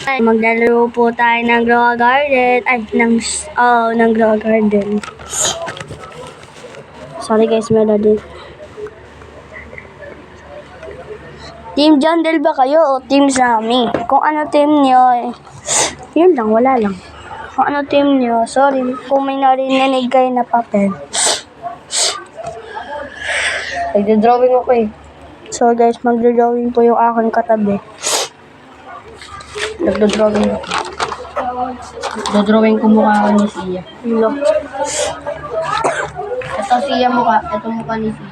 Ay, maglalaro po tayo ng Grow Garden. Ay, ng Grow Garden. Sorry guys, melody. Team Jandel ba kayo o Team Sammy? Kung ano team nyo, yun lang, wala lang. Kung ano team nyo, sorry, kung may narinig kayo na papel. Nagda-drawing ako eh. So guys, magdodrawing po yung aking katabi. Nagda-drawing ako. Nagda-drawing ko mukha ni Sia. Hello. Ito Sia mukha. Ito mukha ni Sia.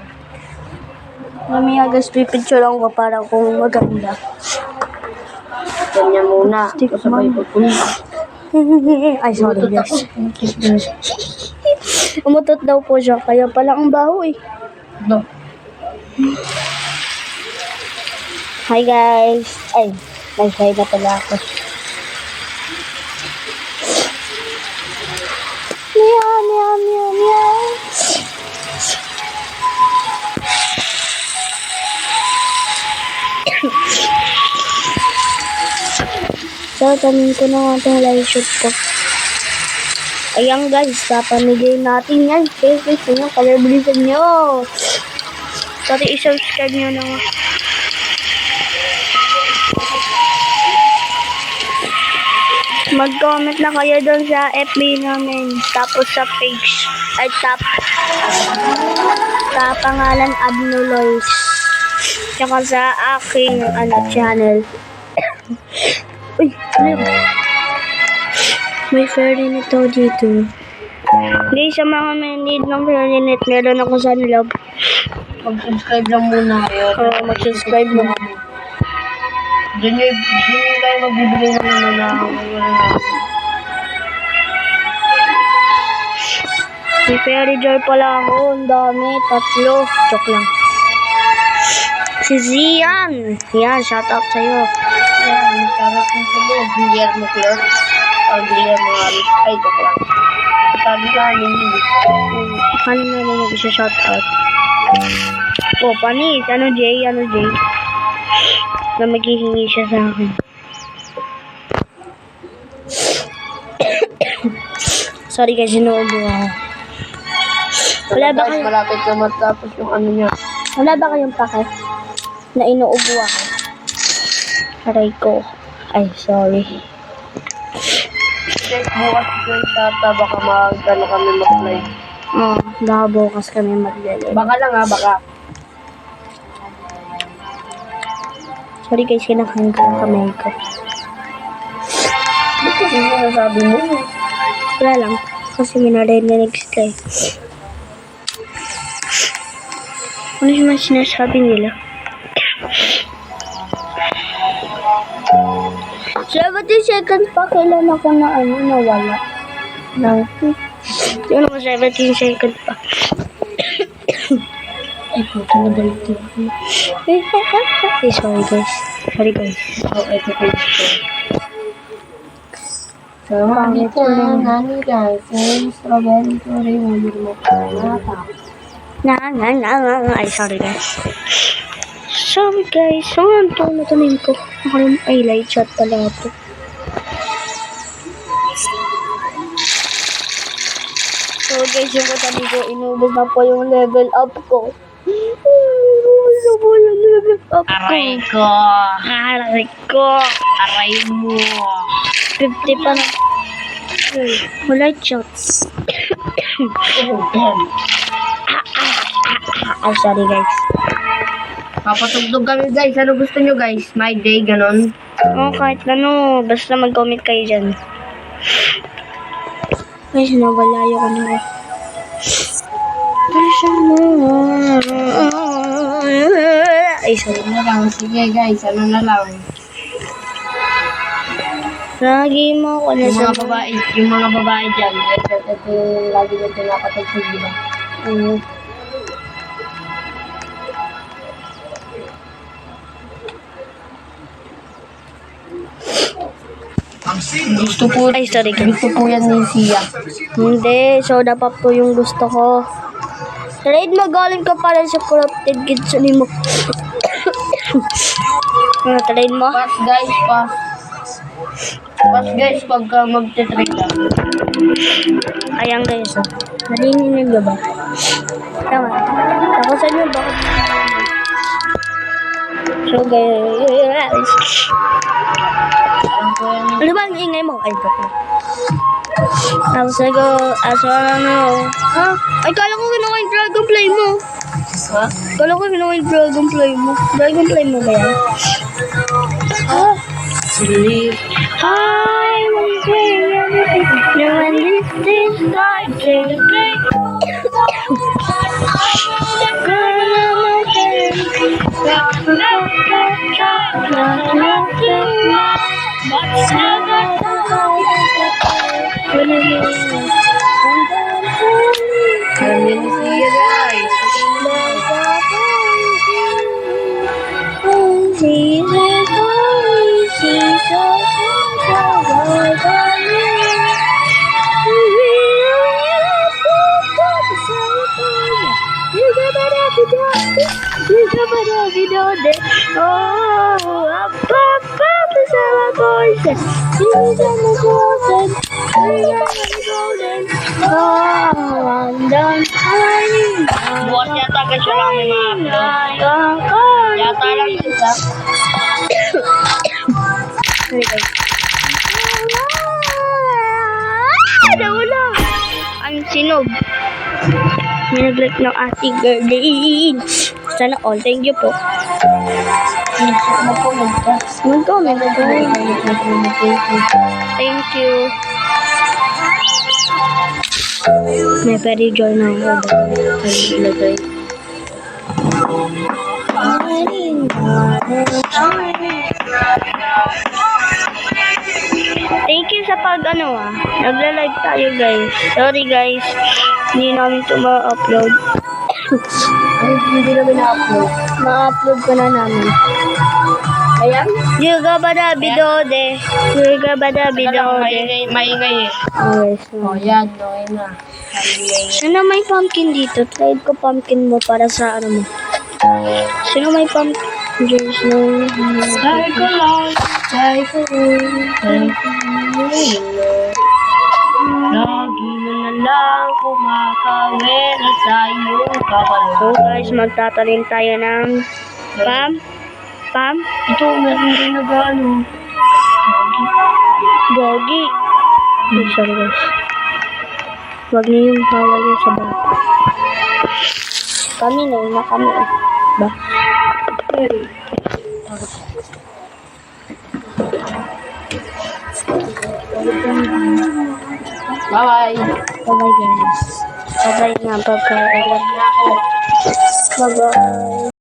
Mamaya guys, pipicture lang ko para kung maganda. Ganyan muna. Kasabay ko po. Ay, sorry guys. Umutot daw po siya, kaya pala ang baho eh. No. Hi guys. Ay, nag-hi na pala ako. Meow, meow, meow, meow. So, tanin ko na nga itong live shoot ko. Ayan guys, papamigay natin yan. Facebook nyo, kalabilisan nyo. Pati i-subscribe nyo na nga. Mag-comment na kayo doon sa FB namin. Tapos sa page. Ay, sa pangalan Abnulois. Tsaka sa aking channel. Uy, ano? May fairy net daw dito. Guys, sa mga may need ng fairy net, meron ako sa loob. Mag-subscribe lang muna kayo. Mag-subscribe mo. Diyan yung tayo magbibigay naman na May fairy jar pala ako. Ang dami. 3. Joke lang. Si Zian. Yan, shout out sa'yo. yan. Sarap ng sa'yo. Guillermo Clark. O Guillermo Harris. Ay, joke lang. Sabi sa amin yun. Paano na lang mag-shout out? Oh, panis. Ano Jay? Na maghihingi siya sa akin. Sorry guys, inuubo ako. Wala ba kayo? Malapit na matapos yung ano niya. Wala ba kayong pake? Na inuubo ako. Aray ko. Ay, sorry. Check bukas yung tata. Baka mag-ano kami mag-live. Baka bukas kami mag-live. Baka lang ha, baka. Sorry guys, kinakain ko ang kamay ko. Ba't kasi sinasabi mo? Wala lang. Kasi minarinig sila eh. Ano yung sinasabi nila? 70 seconds pa, kailan ako na nawala. Yun naman 17 seconds pa. Ay, puto na balito. Ay, sorry guys. Oh, ito page ko. So, dito na guys. Strawberry curry. Ay, sorry guys. Sorry guys. Saan ito natanim ko? Ay, light shot pala ito. So guys, yung katabi ko, inubos na po yung level up ko. Inubos na po yung level up ko. Aray ko. Aray mo. 50 pa na. Light shots. Ay, sorry guys. Papatugtog kami guys. Ano gusto nyo guys? My day, ganon. Kahit ano. Basta mag-comment kayo dyan. Guys, nawala yung ano. Ay, sorry. Ano lang? Sige guys. Ano na lang? Lagi mo ako na Yung mga babae dyan. Ito yung lagi na pinapatugtog, di ba? Gusto po, Ay, sorry guys. gusto po yan ni Sia. Hindi, soda pop po yung gusto ko. Raid, magaling ka pala sa corrupted kids mo. Trade mo? Pass guys, pass. Tapos guys, pagka magte-trade lang. Ayan guys, oh. Narinig nyo ba? Tama. Tapusan nyo bakit? So guys, ano ba ang ingay mo? Ay, joke lang. Tapos ako, ha? Ay, kala ko kinuha yung dragonfly mo. Ha? Kala ko kinuha yung dragonfly mo. Dragonfly mo ba yan? Ha? Sleep. I will say everything. No one is this night. Take a break. Kami ni Sia guys. Bukas yata guys, wala kami ma-upload. Yata lang isa. Nawala! Ang sinog. May nag-like ng ating girlin. Sana all. Thank you po. Mag-comment ka. Mag-comment ka. Thank you. May very joy na ako. Naglagay. Thank you sa nagla-live tayo guys. Sorry guys, hindi namin ito ma-upload. Hindi namin na-upload. Ma-upload ko na namin. Ayan? Juga bada bidode. Juga bada bidode. Maingay eh. Okay, so. O yan, okay na. Sino may pumpkin dito? Trade ko pumpkin mo para sa mo. Sino may pumpkin? There's no... Sabi ko lang. Lagi na lang kumakawera sa iyong kapal. So guys, magtatanim tayo ng pam. Ito, meron din nag-ano. Gogi. Oh, sorry guys. Huwag niyo yung hawal niyo sa bata. Kami na kami. Ba? Bye-bye. Bye-bye guys. Bye-bye nga. Bye-bye. Bye-bye.